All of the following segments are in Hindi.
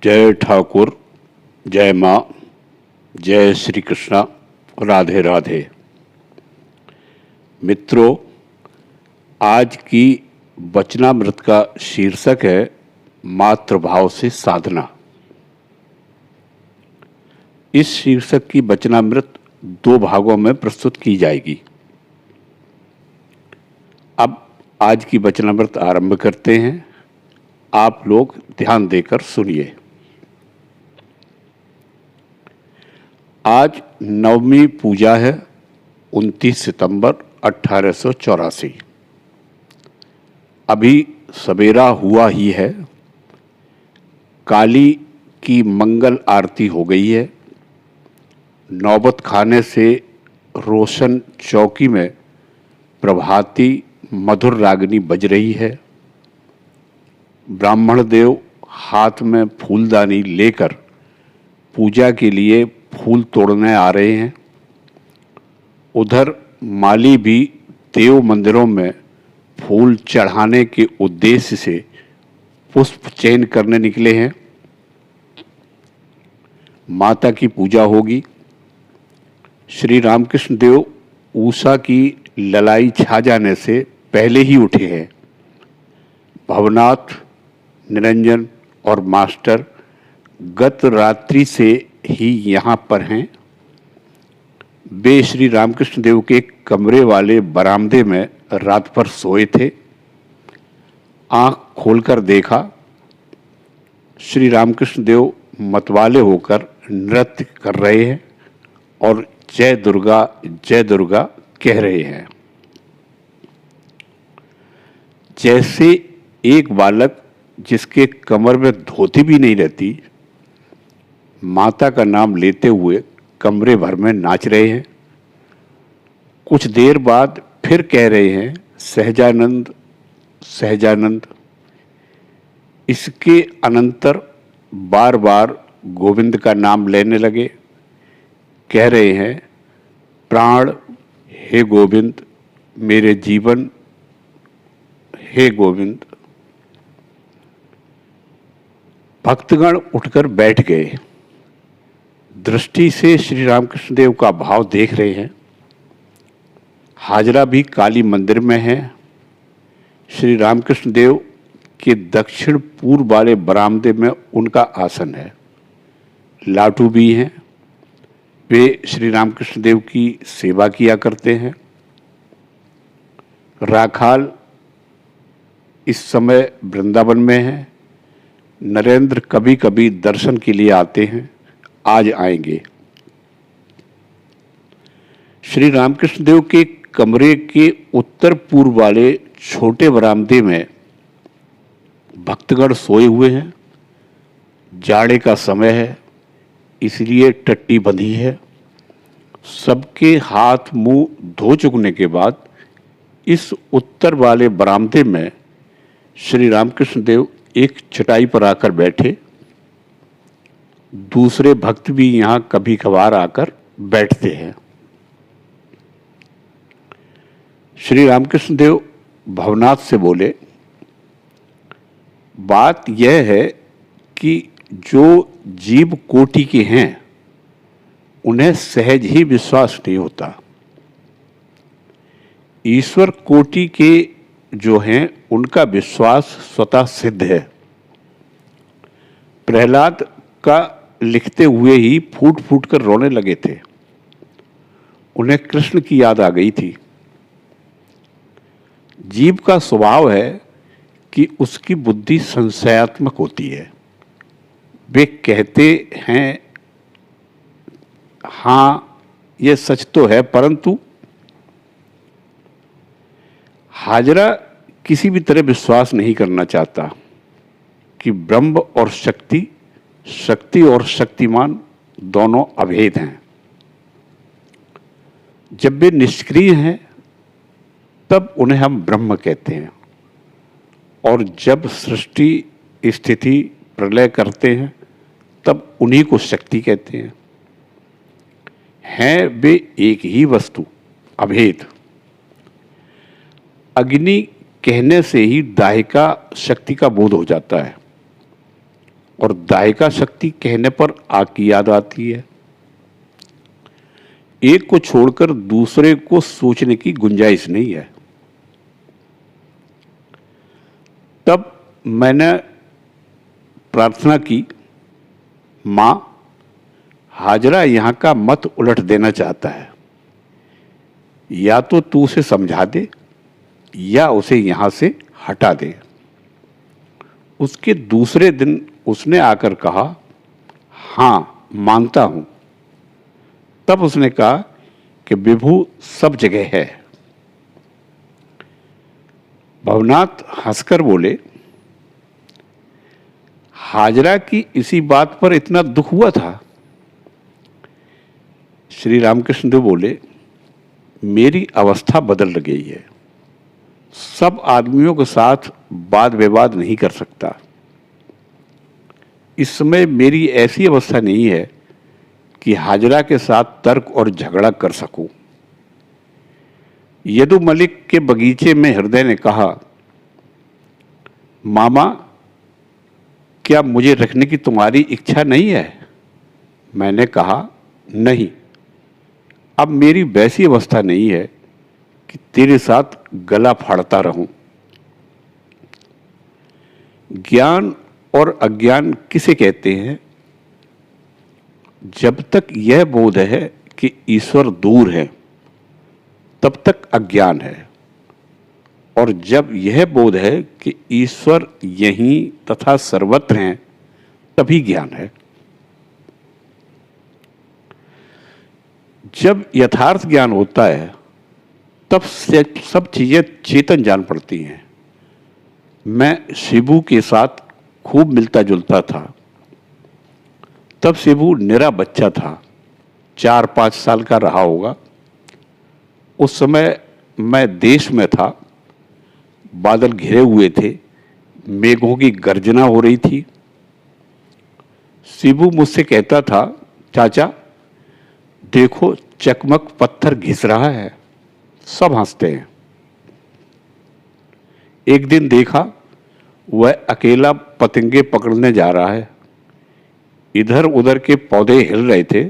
जय ठाकुर, जय माँ, जय श्री कृष्णा, राधे राधे। मित्रों, आज की वचनामृत का शीर्षक है मातृभाव से साधना। इस शीर्षक की वचनामृत 2 भागों में प्रस्तुत की जाएगी। अब आज की वचनामृत आरंभ करते हैं। आप लोग ध्यान देकर सुनिए। आज नवमी पूजा है, 29 सितंबर 1884। अभी सवेरा हुआ ही है। काली की मंगल आरती हो गई है। नौबत खाने से रोशन चौकी में प्रभाती मधुर रागनी बज रही है। ब्राह्मण देव हाथ में फूलदानी लेकर पूजा के लिए फूल तोड़ने आ रहे हैं। उधर माली भी देव मंदिरों में फूल चढ़ाने के उद्देश्य से पुष्प चयन करने निकले हैं। माता की पूजा होगी। श्री रामकृष्ण देव उषा की ललाई छा जाने से पहले ही उठे हैं। भवनाथ, निरंजन और मास्टर गत रात्रि से ही यहाँ पर हैं। वे श्री रामकृष्ण देव के कमरे वाले बरामदे में रात भर सोए थे। आंख खोलकर देखा, श्री रामकृष्ण देव मतवाले होकर नृत्य कर रहे हैं और जय दुर्गा कह रहे हैं। जैसे एक बालक जिसके कमर में धोती भी नहीं रहती, माता का नाम लेते हुए कमरे भर में नाच रहे हैं। कुछ देर बाद फिर कह रहे हैं, सहजानंद सहजानंद। इसके अनंतर बार बार गोविंद का नाम लेने लगे। कह रहे हैं, प्राण हे गोविंद, मेरे जीवन हे गोविंद। भक्तगण उठकर बैठ गए। दृष्टि से श्री रामकृष्ण देव का भाव देख रहे हैं। हाजरा भी काली मंदिर में है। श्री रामकृष्ण देव के दक्षिण पूर्व वाले बरामदे में उनका आसन है। लाटू भी हैं। वे श्री रामकृष्ण देव की सेवा किया करते हैं। राखाल इस समय वृंदावन में है। नरेंद्र कभी कभी दर्शन के लिए आते हैं, आज आएंगे। श्री रामकृष्ण देव के कमरे के उत्तर पूर्व वाले छोटे बरामदे में भक्तगण सोए हुए हैं। जाड़े का समय है, इसलिए टट्टी बंधी है। सबके हाथ मुंह धो चुकने के बाद इस उत्तर वाले बरामदे में श्री रामकृष्ण देव एक चटाई पर आकर बैठे। दूसरे भक्त भी यहाँ कभी कभार आकर बैठते हैं। श्री रामकृष्ण देव भवनाथ से बोले, बात यह है कि जो जीव कोटि के हैं उन्हें सहज ही विश्वास नहीं होता। ईश्वर कोटि के जो हैं उनका विश्वास स्वतः सिद्ध है। प्रहलाद का लिखते हुए ही फूट फूट कर रोने लगे थे। उन्हें कृष्ण की याद आ गई थी। जीव का स्वभाव है कि उसकी बुद्धि संशयात्मक होती है। वे कहते हैं, हाँ ये सच तो है, परंतु हाजरा किसी भी तरह विश्वास नहीं करना चाहता कि ब्रह्म और शक्ति, शक्ति और शक्तिमान दोनों अभेद हैं। जब वे निष्क्रिय हैं तब उन्हें हम ब्रह्म कहते हैं, और जब सृष्टि स्थिति प्रलय करते हैं तब उन्हीं को शक्ति कहते हैं। हैं वे एक ही वस्तु, अभेद। अग्नि कहने से ही दाहिका शक्ति का बोध हो जाता है। और दायिका शक्ति कहने पर आग की याद आती है। एक को छोड़कर दूसरे को सोचने की गुंजाइश नहीं है। तब मैंने प्रार्थना की, मां, हाजरा यहां का मत उलट देना चाहता है, या तो तू उसे समझा दे या उसे यहां से हटा दे। उसके दूसरे दिन उसने आकर कहा, हां मानता हूं। तब उसने कहा कि विभु सब जगह है। भवनाथ हंसकर बोले, हाजरा की इसी बात पर इतना दुख हुआ था? श्री रामकृष्ण देव बोले, मेरी अवस्था बदल गई है। सब आदमियों के साथ वाद विवाद नहीं कर सकता। इस समय मेरी ऐसी अवस्था नहीं है कि हाजरा के साथ तर्क और झगड़ा कर सकूं। यदु मलिक के बगीचे में हृदय ने कहा, मामा, क्या मुझे रखने की तुम्हारी इच्छा नहीं है? मैंने कहा, नहीं, अब मेरी वैसी अवस्था नहीं है कि तेरे साथ गला फाड़ता रहूं। ज्ञान और अज्ञान किसे कहते हैं? जब तक यह बोध है कि ईश्वर दूर है, तब तक अज्ञान है, और जब यह बोध है कि ईश्वर यहीं तथा सर्वत्र हैं, तभी ज्ञान है। जब यथार्थ ज्ञान होता है, तब सब चीजें चेतन जान पड़ती हैं। मैं शिबू के साथ खूब मिलता जुलता था। तब शिबू निरा बच्चा था, 4-5 साल का रहा होगा। उस समय मैं देश में था, बादल घिरे हुए थे, मेघों की गर्जना हो रही थी। शिबू मुझसे कहता था, चाचा देखो चकमक पत्थर घिस रहा है। सब हंसते हैं। एक दिन देखा, वह अकेला पतंगे पकड़ने जा रहा है। इधर उधर के पौधे हिल रहे थे।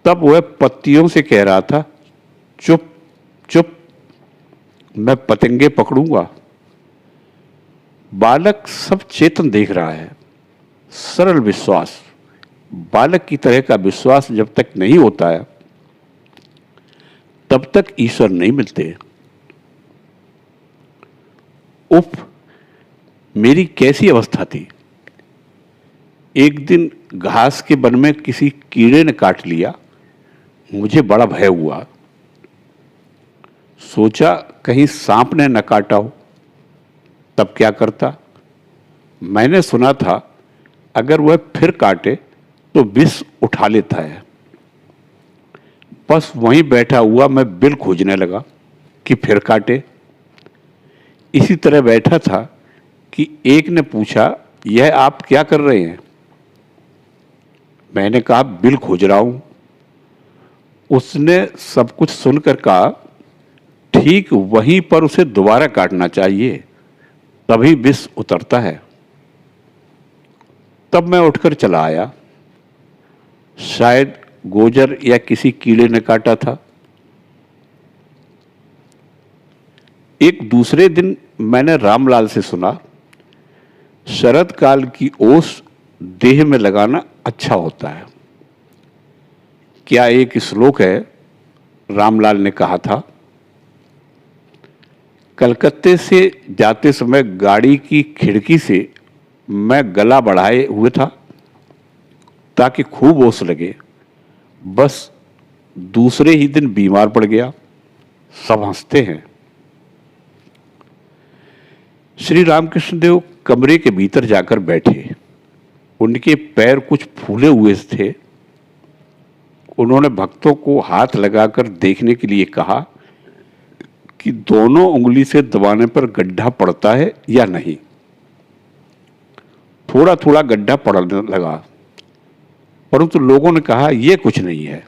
तब वह पत्तियों से कह रहा था, चुप चुप, मैं पतंगे पकड़ूंगा। बालक सब चेतन देख रहा है। सरल विश्वास, बालक की तरह का विश्वास जब तक नहीं होता है, तब तक ईश्वर नहीं मिलते। उफ, मेरी कैसी अवस्था थी। एक दिन घास के वन में किसी कीड़े ने काट लिया। मुझे बड़ा भय हुआ। सोचा कहीं सांप ने न काटा हो, तब क्या करता। मैंने सुना था अगर वह फिर काटे तो विष उठा लेता है। बस वहीं बैठा हुआ मैं बिल खोजने लगा कि फिर काटे। इसी तरह बैठा था कि एक ने पूछा, यह आप क्या कर रहे हैं? मैंने कहा, बिल खोज रहा हूं। उसने सब कुछ सुनकर कहा, ठीक वहीं पर उसे दोबारा काटना चाहिए, तभी विष उतरता है। तब मैं उठकर चला आया। शायद गोजर या किसी कीड़े ने काटा था। एक दूसरे दिन मैंने रामलाल से सुना, शरद काल की ओस देह में लगाना अच्छा होता है। क्या एक श्लोक है, रामलाल ने कहा था। कलकत्ते से जाते समय गाड़ी की खिड़की से मैं गला बढ़ाए हुए था ताकि खूब ओस लगे। बस दूसरे ही दिन बीमार पड़ गया। सब हंसते हैं। श्री रामकृष्ण देव कमरे के भीतर जाकर बैठे। उनके पैर कुछ फूले हुए थे। उन्होंने भक्तों को हाथ लगाकर देखने के लिए कहा कि दोनों उंगली से दबाने पर गड्ढा पड़ता है या नहीं। थोड़ा थोड़ा गड्ढा पड़ने लगा, परंतु लोगों ने कहा यह कुछ नहीं है।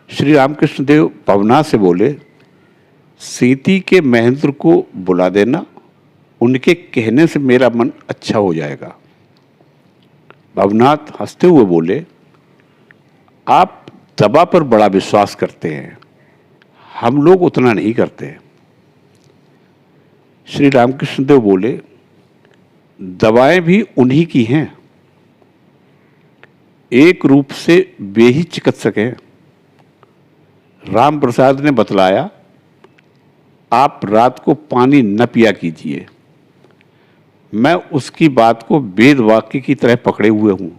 श्री रामकृष्ण देव पवना से बोले, सीती के महेंद्र को बुला देना, उनके कहने से मेरा मन अच्छा हो जाएगा। भवनाथ हंसते हुए बोले, आप दवा पर बड़ा विश्वास करते हैं, हम लोग उतना नहीं करते। श्री रामकृष्ण देव बोले, दवाएं भी उन्हीं की हैं, एक रूप से वे ही चिकित्सक हैं। राम प्रसाद ने बतलाया, आप रात को पानी न पिया कीजिए। मैं उसकी बात को वेद वाक्य की तरह पकड़े हुए हूं।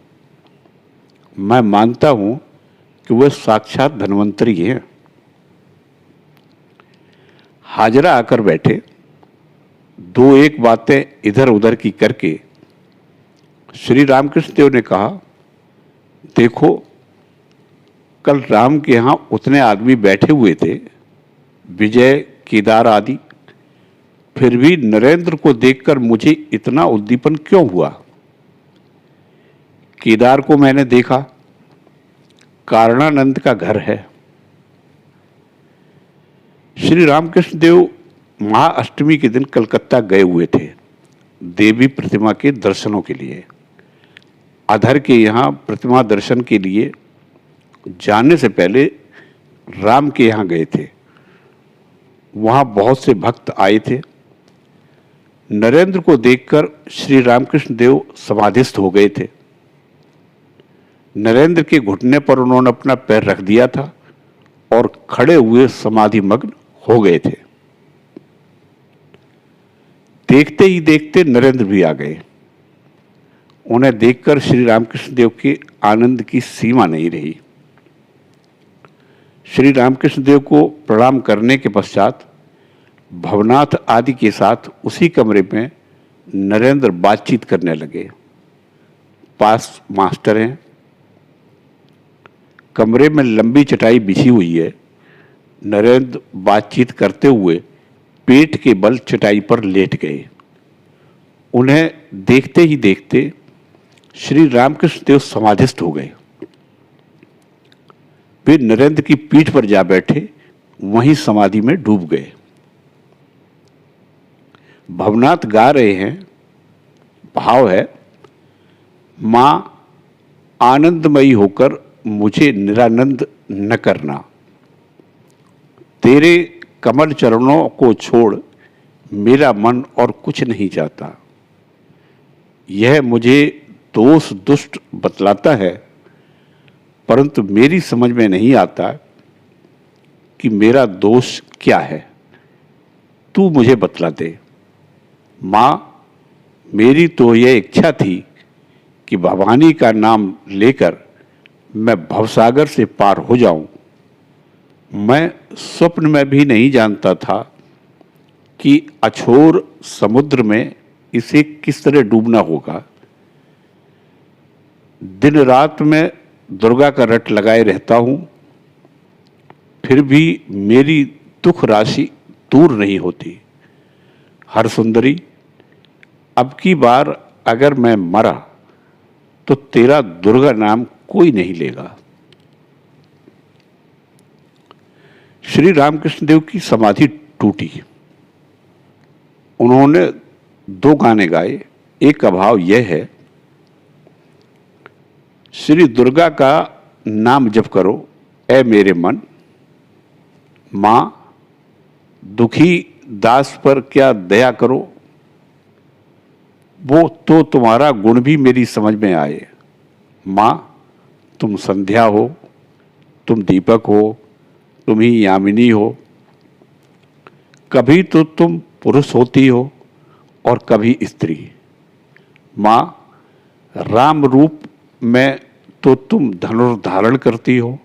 मैं मानता हूं कि वह साक्षात धन्वंतरी हैं। हाजरा आकर बैठे, दो एक बातें इधर उधर की करके श्री रामकृष्ण देव ने कहा, देखो, कल राम के यहां उतने आदमी बैठे हुए थे, विजय, केदार आदि, फिर भी नरेंद्र को देखकर मुझे इतना उद्दीपन क्यों हुआ? केदार को मैंने देखा, कारणानंद का घर है। श्री रामकृष्ण देव महाअष्टमी के दिन कलकत्ता गए हुए थे देवी प्रतिमा के दर्शनों के लिए। अधर के यहाँ प्रतिमा दर्शन के लिए जाने से पहले राम के यहाँ गए थे। वहाँ बहुत से भक्त आए थे। नरेंद्र को देखकर श्री रामकृष्ण देव समाधिस्थ हो गए थे। नरेंद्र के घुटने पर उन्होंने अपना पैर रख दिया था और खड़े हुए समाधि मग्न हो गए थे। देखते ही देखते नरेंद्र भी आ गए। उन्हें देखकर श्री रामकृष्ण देव के आनंद की सीमा नहीं रही। श्री रामकृष्ण देव को प्रणाम करने के पश्चात भवनाथ आदि के साथ उसी कमरे में नरेंद्र बातचीत करने लगे। पास मास्टर हैं। कमरे में लंबी चटाई बिछी हुई है। नरेंद्र बातचीत करते हुए पेट के बल चटाई पर लेट गए। उन्हें देखते ही देखते श्री रामकृष्ण देव समाधिस्थ हो गए। वे नरेंद्र की पीठ पर जा बैठे, वहीं समाधि में डूब गए। भवनाथ गा रहे हैं। भाव है, मां आनंदमयी होकर मुझे निरानंद न करना, तेरे कमल चरणों को छोड़ मेरा मन और कुछ नहीं चाहता। यह मुझे दोष दुष्ट बतलाता है, परंतु मेरी समझ में नहीं आता कि मेरा दोष क्या है। तू मुझे बतला दे। मां, मेरी तो यह इच्छा थी कि भवानी का नाम लेकर मैं भवसागर से पार हो जाऊं। मैं स्वप्न में भी नहीं जानता था कि अछोर समुद्र में इसे किस तरह डूबना होगा। दिन रात मैं दुर्गा का रट लगाए रहता हूं, फिर भी मेरी दुख राशि दूर नहीं होती। हर सुंदरी, अब की बार अगर मैं मरा तो तेरा दुर्गा नाम कोई नहीं लेगा। श्री रामकृष्ण देव की समाधि टूटी। उन्होंने दो गाने गाए। एक का भाव यह है, श्री दुर्गा का नाम जप करो ऐ मेरे मन, मां दुखी दास पर क्या दया करो, वो तो तुम्हारा गुण भी मेरी समझ में आए। मां तुम संध्या हो, तुम दीपक हो, तुम ही यामिनी हो। कभी तो तुम पुरुष होती हो और कभी स्त्री। मां राम रूप में तो तुम धनुष धारण करती हो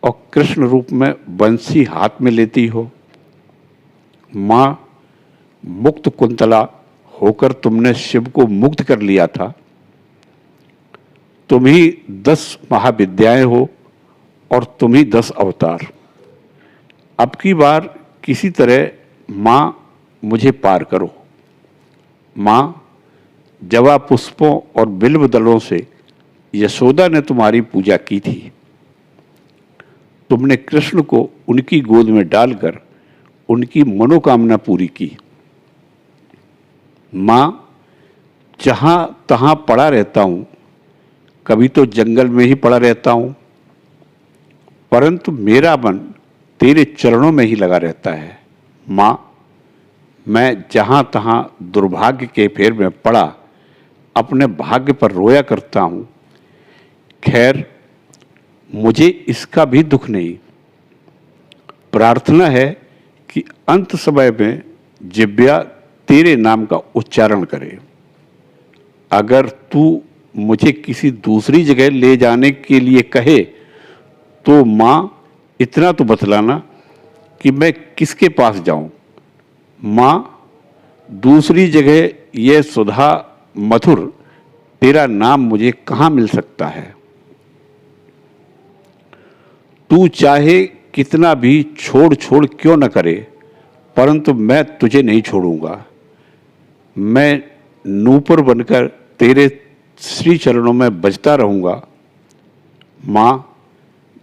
और कृष्ण रूप में बंसी हाथ में लेती हो। मां मुक्त कुंतला होकर तुमने शिव को मुक्त कर लिया था। तुम ही 10 महाविद्याएं हो और तुम ही 10 अवतार। अब की बार किसी तरह मां मुझे पार करो। मां जवा पुष्पों और बिल्व दलों से यशोदा ने तुम्हारी पूजा की थी। तुमने कृष्ण को उनकी गोद में डालकर उनकी मनोकामना पूरी की। माँ, जहाँ तहाँ पड़ा रहता हूँ, कभी तो जंगल में ही पड़ा रहता हूँ, परंतु मेरा मन तेरे चरणों में ही लगा रहता है। माँ, मैं जहाँ तहाँ दुर्भाग्य के फेर में पड़ा अपने भाग्य पर रोया करता हूँ। खैर, मुझे इसका भी दुख नहीं। प्रार्थना है कि अंत समय में जिह्वा तेरे नाम का उच्चारण करे। अगर तू मुझे किसी दूसरी जगह ले जाने के लिए कहे तो माँ, इतना तो बतलाना कि मैं किसके पास जाऊं। माँ, दूसरी जगह यह सुधा मधुर तेरा नाम मुझे कहाँ मिल सकता है। तू चाहे कितना भी छोड़ छोड़ क्यों न करे, परंतु मैं तुझे नहीं छोड़ूंगा। मैं नूपुर बनकर तेरे श्री चरणों में बजता रहूंगा। माँ,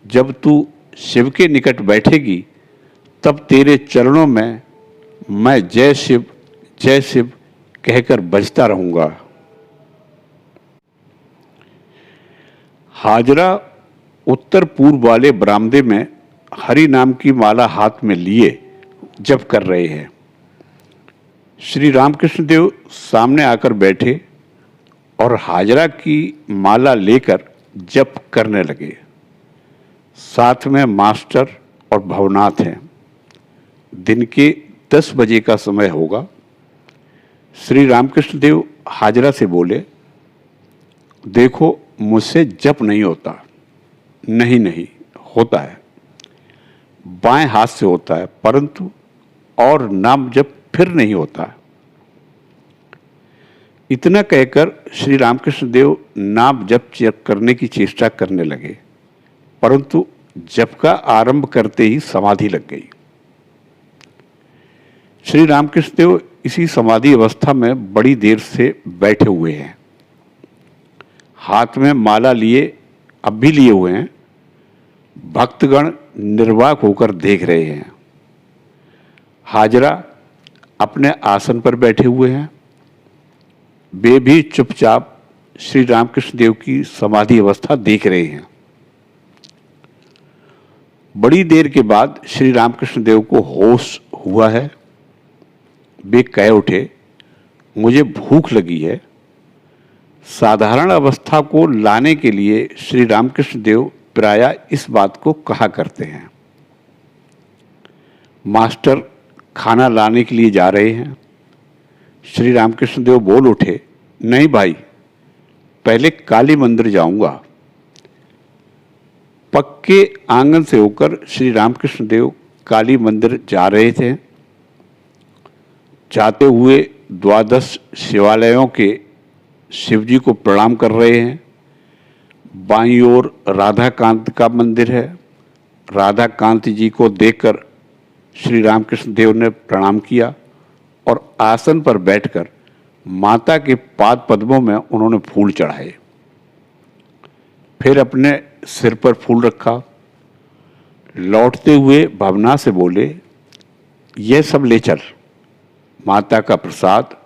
जब तू शिव के निकट बैठेगी तब तेरे चरणों में मैं जय शिव कहकर बजता रहूंगा। हाजरा उत्तर पूर्व वाले बरामदे में हरि नाम की माला हाथ में लिए जप कर रहे हैं। श्री रामकृष्ण देव सामने आकर बैठे और हाजरा की माला लेकर जप करने लगे। साथ में मास्टर और भवनाथ हैं। दिन के 10 बजे का समय होगा। श्री रामकृष्ण देव हाजरा से बोले, देखो, मुझसे जप नहीं होता। नहीं होता है, बाएं हाथ से होता है, परंतु और नाम जप फिर नहीं होता। इतना कहकर श्री रामकृष्ण देव नाम जप करने की चेष्टा करने लगे, परंतु जप का आरंभ करते ही समाधि लग गई। श्री रामकृष्ण देव इसी समाधि अवस्था में बड़ी देर से बैठे हुए हैं। हाथ में माला लिए, अब भी लिए हुए हैं। भक्तगण निर्वाक होकर देख रहे हैं। हाजरा अपने आसन पर बैठे हुए हैं। वे भी चुपचाप श्री रामकृष्ण देव की समाधि अवस्था देख रहे हैं। बड़ी देर के बाद श्री रामकृष्ण देव को होश हुआ है। वे कह उठे, मुझे भूख लगी है। साधारण अवस्था को लाने के लिए श्री रामकृष्ण देव प्रायः इस बात को कहा करते हैं। मास्टर खाना लाने के लिए जा रहे हैं। श्री रामकृष्ण देव बोल उठे, नहीं भाई, पहले काली मंदिर जाऊंगा। पक्के आंगन से होकर श्री रामकृष्ण देव काली मंदिर जा रहे थे। जाते हुए 12 शिवालयों के शिवजी को प्रणाम कर रहे हैं। बाईं ओर राधा कांत का मंदिर है। राधा कांत जी को देखकर श्री रामकृष्ण देव ने प्रणाम किया और आसन पर बैठकर माता के पाद पद्मों में उन्होंने फूल चढ़ाए। फिर अपने सिर पर फूल रखा। लौटते हुए भावना से बोले, यह सब ले चल, माता का प्रसाद,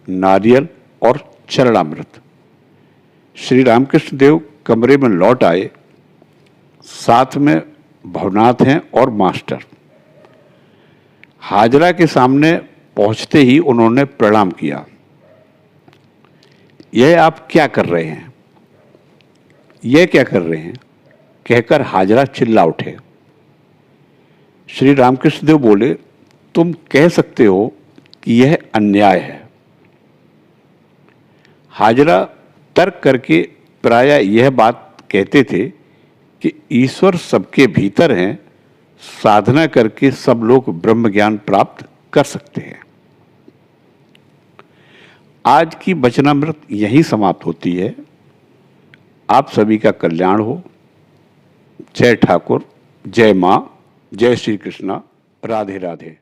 नारियल और चरणामृत। श्री रामकृष्ण देव कमरे में लौट आए। साथ में भवनाथ हैं और मास्टर। हाजरा के सामने पहुंचते ही उन्होंने प्रणाम किया। यह आप क्या कर रहे हैं? यह क्या कर रहे हैं? कहकर हाजरा चिल्ला उठे। श्री रामकृष्ण देव बोले, तुम कह सकते हो कि यह अन्याय है। हाजरा तर्क करके प्रायः यह बात कहते थे कि ईश्वर सबके भीतर हैं, साधना करके सब लोग ब्रह्म ज्ञान प्राप्त कर सकते हैं। आज की वचनामृत यहीं समाप्त होती है। आप सभी का कल्याण हो। जय ठाकुर, जय मां, जय श्री कृष्णा, राधे राधे।